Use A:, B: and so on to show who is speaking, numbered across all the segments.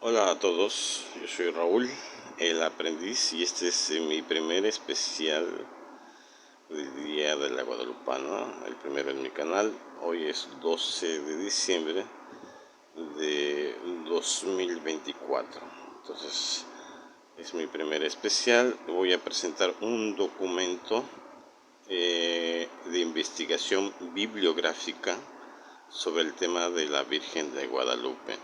A: Hola a todos, yo soy Raúl, el aprendiz, y este es mi primer especial del Día de la Guadalupana, el primero en mi canal. Hoy es 12 de diciembre de 2024, entonces es mi primer especial. Voy a presentar un documento de investigación bibliográfica sobre el tema de la Virgen de Guadalupe.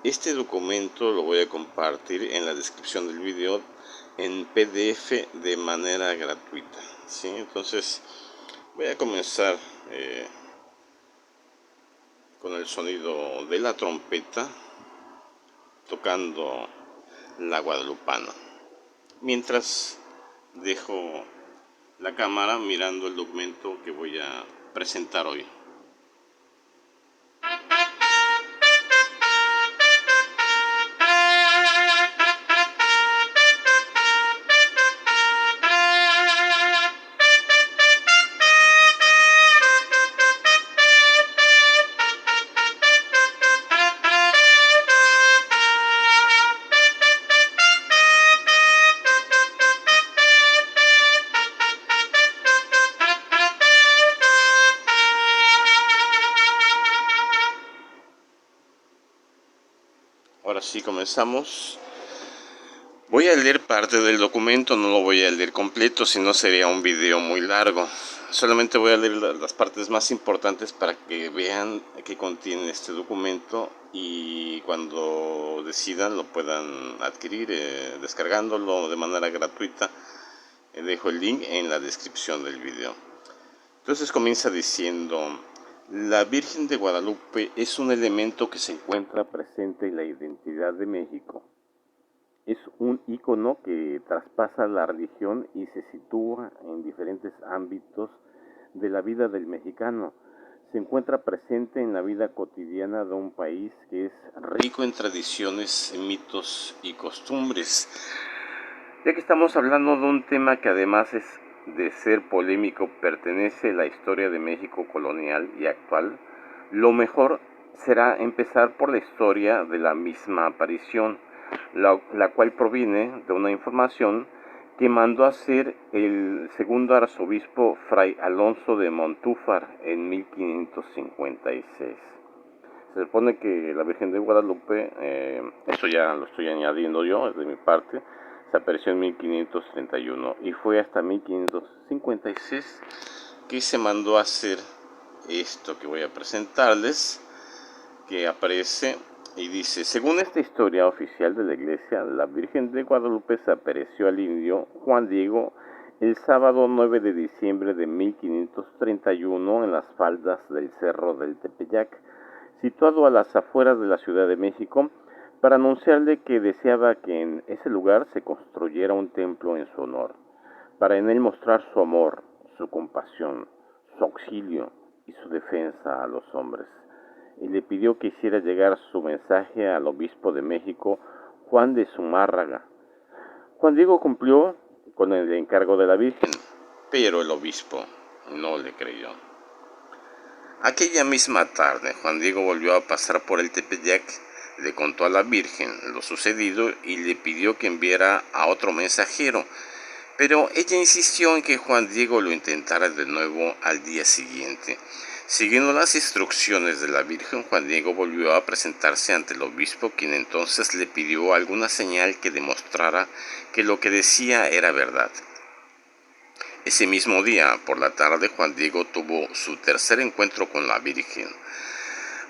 A: Este documento lo voy a compartir en la descripción del video en PDF de manera gratuita, ¿sí? Entonces voy a comenzar con el sonido de la trompeta tocando la guadalupana. Mientras dejo la cámara mirando el documento que voy a presentar hoy. Ahora sí comenzamos. Voy a leer parte del documento, no lo voy a leer completo, si no sería un video muy largo. Solamente voy a leer las partes más importantes para que vean qué contiene este documento y cuando decidan lo puedan adquirir descargándolo de manera gratuita. Dejo el link en la descripción del video. Entonces comienza diciendo: la Virgen de Guadalupe es un elemento que se encuentra presente en la identidad de México. Es un ícono que traspasa la religión y se sitúa en diferentes ámbitos de la vida del mexicano. Se encuentra presente en la vida cotidiana de un país que es rico en tradiciones, mitos y costumbres. Ya que estamos hablando de un tema que además es de ser polémico, pertenece a la historia de México colonial y actual, lo mejor será empezar por la historia de la misma aparición, la cual proviene de una información que mandó a hacer el segundo arzobispo Fray Alonso de Montúfar en 1556. Se supone que la Virgen de Guadalupe, esto ya lo estoy añadiendo yo, es de mi parte, se apareció en 1531 y fue hasta 1556 que se mandó a hacer esto que voy a presentarles, que aparece y dice: según esta historia oficial de la iglesia, la Virgen de Guadalupe se apareció al indio Juan Diego el sábado 9 de diciembre de 1531 en las faldas del Cerro del Tepeyac, situado a las afueras de la Ciudad de México, para anunciarle que deseaba que en ese lugar se construyera un templo en su honor, para en él mostrar su amor, su compasión, su auxilio y su defensa a los hombres. Y le pidió que hiciera llegar su mensaje al obispo de México, Juan de Zumárraga. Juan Diego cumplió con el encargo de la Virgen, pero el obispo no le creyó. Aquella misma tarde, Juan Diego volvió a pasar por el Tepeyac, le contó a la Virgen lo sucedido y le pidió que enviara a otro mensajero, pero ella insistió en que Juan Diego lo intentara de nuevo al día siguiente. Siguiendo las instrucciones de la Virgen, Juan Diego volvió a presentarse ante el obispo, quien entonces le pidió alguna señal que demostrara que lo que decía era verdad. Ese mismo día, por la tarde, Juan Diego tuvo su tercer encuentro con la Virgen.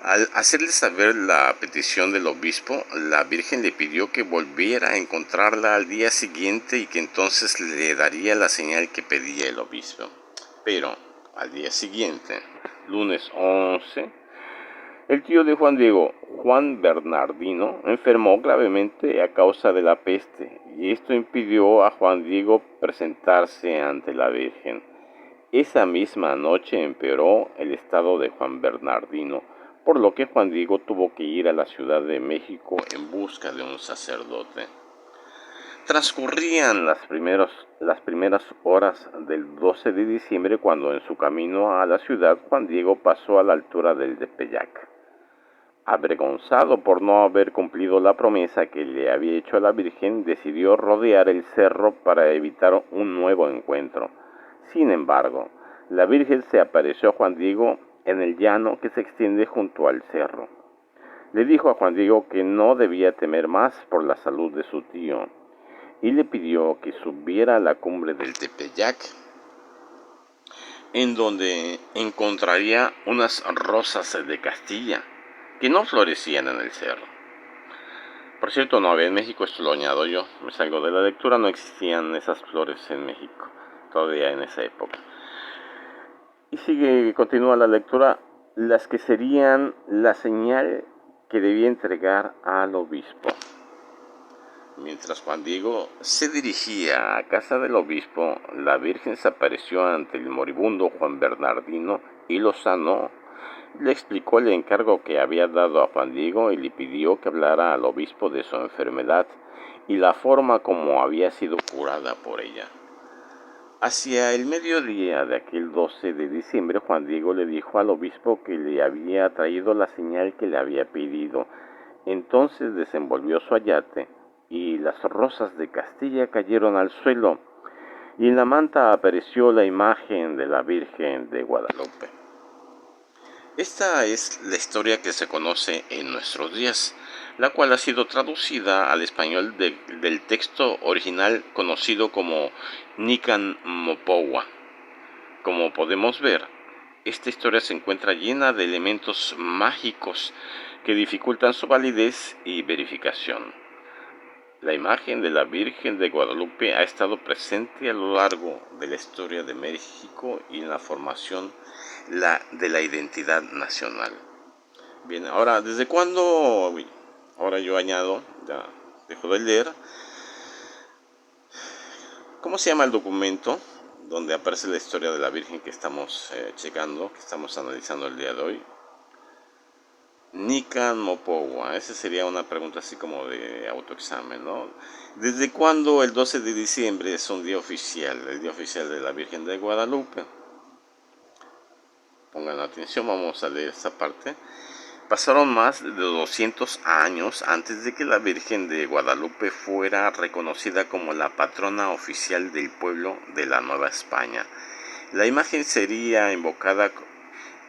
A: Al hacerle saber la petición del obispo, la Virgen le pidió que volviera a encontrarla al día siguiente y que entonces le daría la señal que pedía el obispo. Pero al día siguiente, lunes 11, el tío de Juan Diego, Juan Bernardino, enfermó gravemente a causa de la peste, y esto impidió a Juan Diego presentarse ante la Virgen. Esa misma noche empeoró el estado de Juan Bernardino, por lo que Juan Diego tuvo que ir a la Ciudad de México en busca de un sacerdote. Transcurrían las primeras horas del 12 de diciembre cuando en su camino a la ciudad Juan Diego pasó a la altura del Tepeyac. Avergonzado por no haber cumplido la promesa que le había hecho a la Virgen, decidió rodear el cerro para evitar un nuevo encuentro. Sin embargo, la Virgen se apareció a Juan Diego en el llano que se extiende junto al cerro. Le dijo a Juan Diego que no debía temer más por la salud de su tío y le pidió que subiera a la cumbre del Tepeyac, en donde encontraría unas rosas de Castilla que no florecían en el cerro. Por cierto, no había en México, esto lo añado yo, me salgo de la lectura, no existían esas flores en México, todavía en esa época. Y continúa la lectura, las que serían la señal que debía entregar al obispo. Mientras Juan Diego se dirigía a casa del obispo, la Virgen se apareció ante el moribundo Juan Bernardino y lo sanó. Le explicó el encargo que había dado a Juan Diego y le pidió que hablara al obispo de su enfermedad y la forma como había sido curada por ella. Hacia el mediodía de aquel 12 de diciembre, Juan Diego le dijo al obispo que le había traído la señal que le había pedido. Entonces desenvolvió su ayate y las rosas de Castilla cayeron al suelo, y en la manta apareció la imagen de la Virgen de Guadalupe. Esta es la historia que se conoce en nuestros días, la cual ha sido traducida al español del texto original conocido como Nican Mopowa. Como podemos ver, esta historia se encuentra llena de elementos mágicos que dificultan su validez y verificación. La imagen de la Virgen de Guadalupe ha estado presente a lo largo de la historia de México y en la formación de la identidad nacional. Bien, ahora, ¿desde cuándo? Ahora yo añado, ya dejo de leer. ¿Cómo se llama el documento donde aparece la historia de la Virgen que estamos checando, que estamos analizando el día de hoy? Nican Mopowa, esa sería una pregunta así como de autoexamen, ¿no? ¿Desde cuándo el 12 de diciembre es un día oficial, el día oficial de la Virgen de Guadalupe? Pongan atención, vamos a leer esta parte. Pasaron más de 200 años antes de que la Virgen de Guadalupe fuera reconocida como la patrona oficial del pueblo de la Nueva España. La imagen sería invocada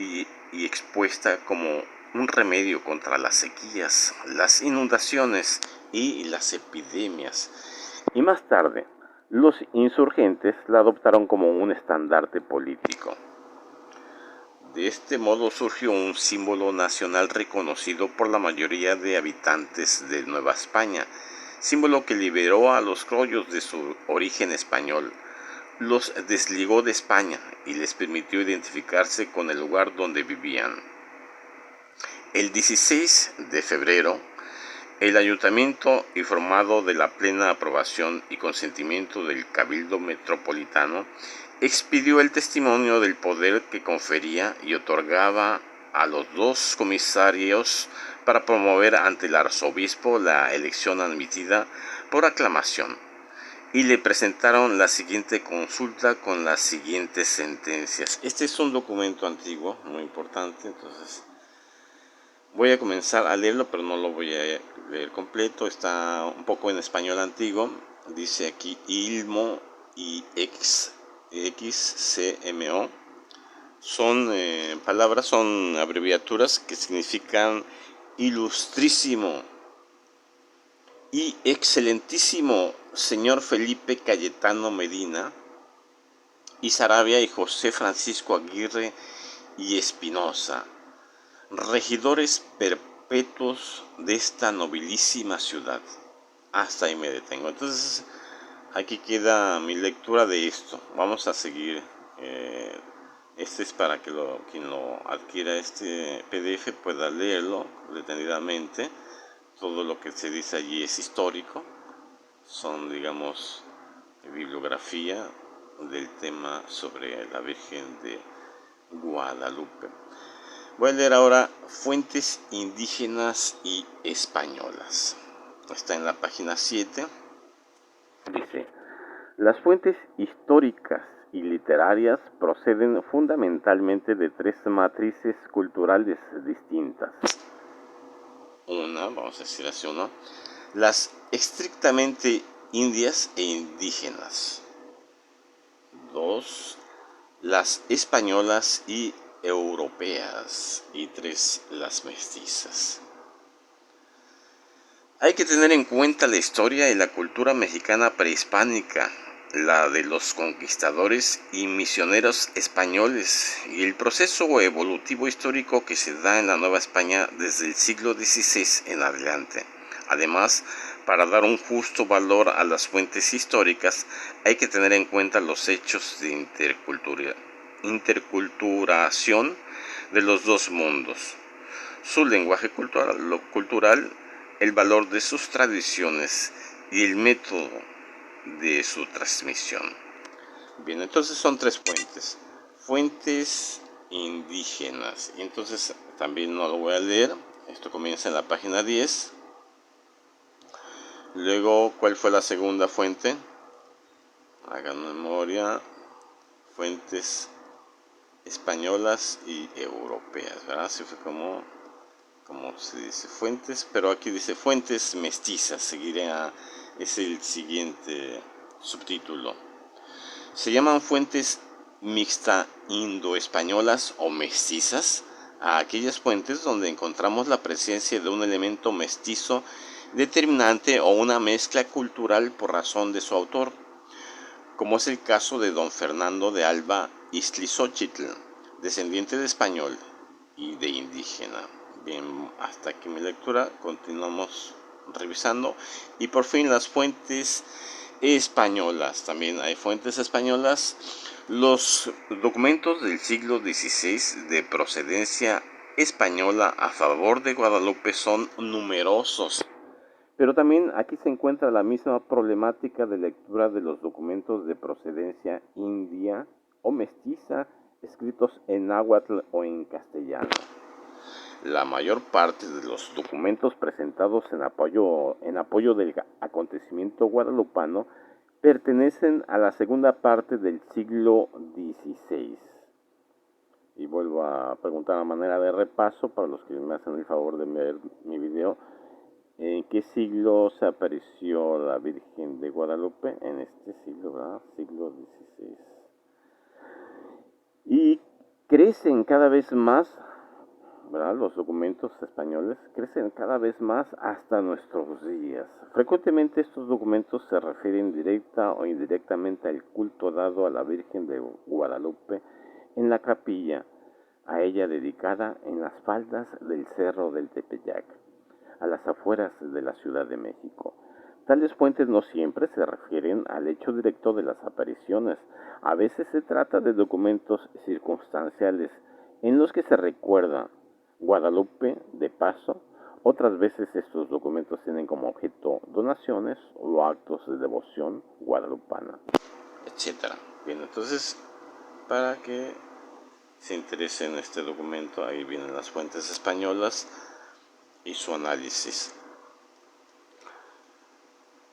A: y expuesta como un remedio contra las sequías, las inundaciones y las epidemias. Y más tarde, los insurgentes la adoptaron como un estandarte político. De este modo surgió un símbolo nacional reconocido por la mayoría de habitantes de Nueva España, símbolo que liberó a los criollos de su origen español, los desligó de España y les permitió identificarse con el lugar donde vivían. El 16 de febrero, el ayuntamiento, informado de la plena aprobación y consentimiento del Cabildo Metropolitano, expidió el testimonio del poder que confería y otorgaba a los dos comisarios para promover ante el arzobispo la elección admitida por aclamación, y le presentaron la siguiente consulta con las siguientes sentencias. Este es un documento antiguo, muy importante, entonces voy a comenzar a leerlo, pero no lo voy a leer completo, está un poco en español antiguo. Dice aquí ILMO y XCMO. Son palabras, son abreviaturas que significan ilustrísimo y excelentísimo señor Felipe Cayetano Medina y Sarabia y José Francisco Aguirre y Espinosa, regidores perpetuos de esta nobilísima ciudad. Hasta ahí me detengo. Entonces, aquí queda mi lectura de esto. Vamos a seguir. Este es para que quien lo adquiera este PDF pueda leerlo detenidamente. Todo lo que se dice allí es histórico. Son, digamos, bibliografía del tema sobre la Virgen de Guadalupe. Voy a leer ahora Fuentes indígenas y españolas. Está en la página 7. Dice, las fuentes históricas y literarias proceden fundamentalmente de tres matrices culturales distintas. vamos a decir así, las estrictamente indias e indígenas. 2, las españolas y europeas. Y 3, las mestizas. Hay que tener en cuenta la historia y la cultura mexicana prehispánica, la de los conquistadores y misioneros españoles y el proceso evolutivo histórico que se da en la Nueva España desde el siglo XVI en adelante. Además, para dar un justo valor a las fuentes históricas, hay que tener en cuenta los hechos de interculturación de los dos mundos, su lenguaje cultural, el valor de sus tradiciones y el método de su transmisión. Bien, entonces son 3 fuentes. Fuentes indígenas. Y entonces también no lo voy a leer. Esto comienza en la página 10. Luego, ¿cuál fue la segunda fuente? Hagan memoria. Fuentes españolas y europeas, ¿verdad? Así fue como se dice fuentes, pero aquí dice fuentes mestizas. Es el siguiente subtítulo. Se llaman fuentes mixta indoespañolas o mestizas a aquellas fuentes donde encontramos la presencia de un elemento mestizo determinante o una mezcla cultural por razón de su autor, como es el caso de don Fernando de Alba Iztlizóchitl, descendiente de español y de indígena. Bien, hasta aquí mi lectura, continuamos revisando. Y por fin las fuentes españolas, también hay fuentes españolas. Los documentos del siglo XVI de procedencia española a favor de Guadalupe son numerosos. Pero también aquí se encuentra la misma problemática de lectura de los documentos de procedencia india o mestiza escritos en náhuatl o en castellano. La mayor parte de los documentos presentados en apoyo del acontecimiento guadalupano pertenecen a la segunda parte del siglo XVI. Y vuelvo a preguntar a manera de repaso para los que me hacen el favor de ver mi video. ¿En qué siglo se apareció la Virgen de Guadalupe? En este siglo, ¿verdad? Siglo XVI. Y crecen cada vez más, ¿verdad? Los documentos españoles crecen cada vez más hasta nuestros días. Frecuentemente estos documentos se refieren directa o indirectamente al culto dado a la Virgen de Guadalupe en la capilla a ella dedicada en las faldas del Cerro del Tepeyac, a las afueras de la Ciudad de México. Tales fuentes no siempre se refieren al hecho directo de las apariciones. A veces se trata de documentos circunstanciales en los que se recuerda Guadalupe de paso. Otras veces estos documentos tienen como objeto donaciones o actos de devoción guadalupana, etc. Bien, entonces, para que se interese en este documento, ahí vienen las fuentes españolas y su análisis.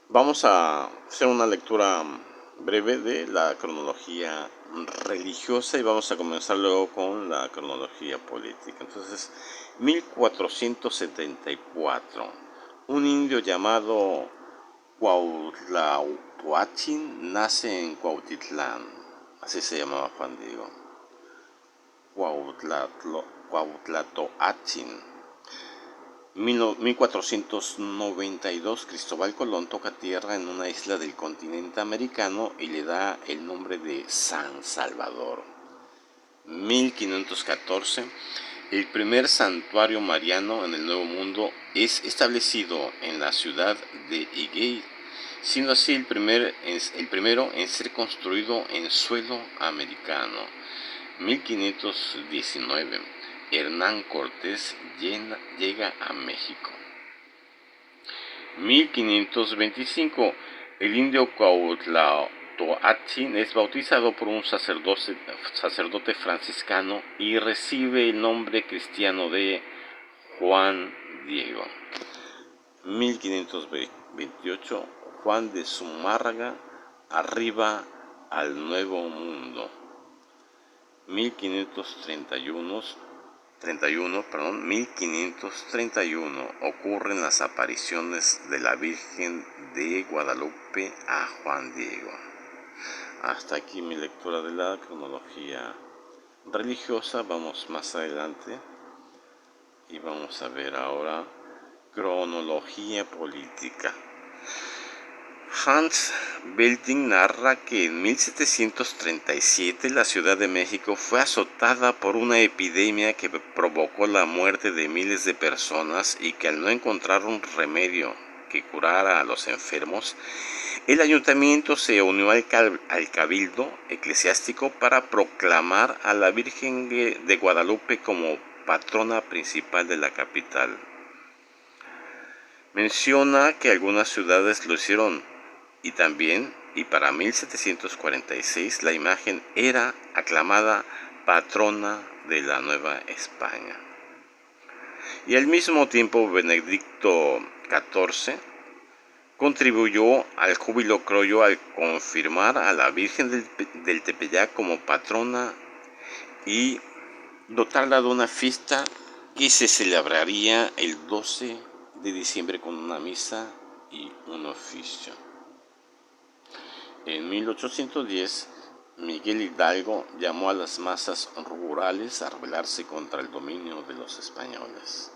A: Vamos a hacer una lectura breve de la cronología religiosa y vamos a comenzar luego con la cronología política. Entonces, 1474, un indio llamado Cuauhtlahuatzin nace en Cuautitlán, así se llamaba Juan Diego. Cuauhtlahuatzin. 1492, Cristóbal Colón toca tierra en una isla del continente americano y le da el nombre de San Salvador. 1514, el primer santuario mariano en el Nuevo Mundo es establecido en la ciudad de Higuey, siendo así el primero en ser construido en suelo americano. 1519, Hernán Cortés llega a México. 1525, el indio Cuauhtlahuatzin es bautizado por un sacerdote franciscano y recibe el nombre cristiano de Juan Diego. 1528, Juan de Zumárraga arriba al Nuevo Mundo. 1531, 1531 ocurren las apariciones de la Virgen de Guadalupe a Juan Diego. Hasta aquí mi lectura de la cronología religiosa. Vamos más adelante y vamos a ver ahora cronología política. Hans Belting narra que en 1737 la Ciudad de México fue azotada por una epidemia que provocó la muerte de miles de personas y que al no encontrar un remedio que curara a los enfermos, el ayuntamiento se unió al cabildo eclesiástico para proclamar a la Virgen de Guadalupe como patrona principal de la capital. Menciona que algunas ciudades lo hicieron y también, y para 1746, la imagen era aclamada patrona de la Nueva España. Y al mismo tiempo Benedicto XIV contribuyó al júbilo criollo al confirmar a la Virgen del Tepeyac como patrona y dotarla de una fiesta que se celebraría el 12 de diciembre con una misa y un oficio. En 1810, Miguel Hidalgo llamó a las masas rurales a rebelarse contra el dominio de los españoles,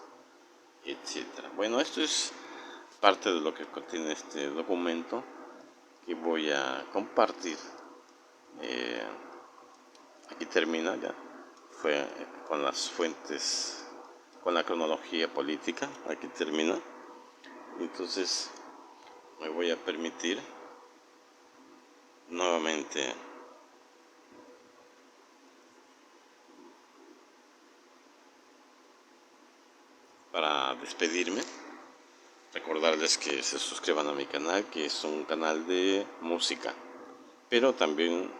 A: etc. Bueno, esto es parte de lo que contiene este documento que voy a compartir. Aquí termina ya. Fue con las fuentes, con la cronología política. Aquí termina. Entonces me voy a permitir nuevamente para despedirme, recordarles que se suscriban a mi canal, que es un canal de música, pero también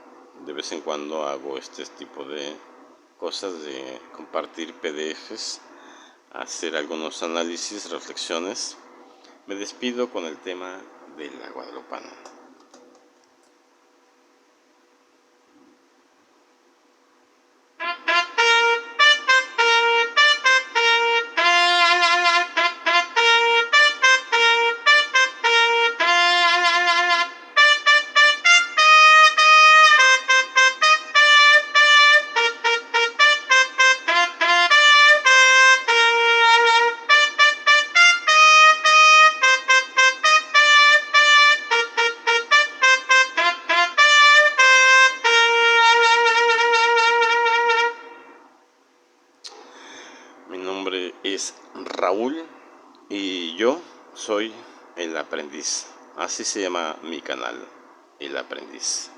A: de vez en cuando hago este tipo de cosas de compartir PDFs, hacer algunos análisis, reflexiones. Me despido con el tema de la guadalupana. Mi nombre es Raúl y yo soy el aprendiz. Así se llama mi canal, El Aprendiz.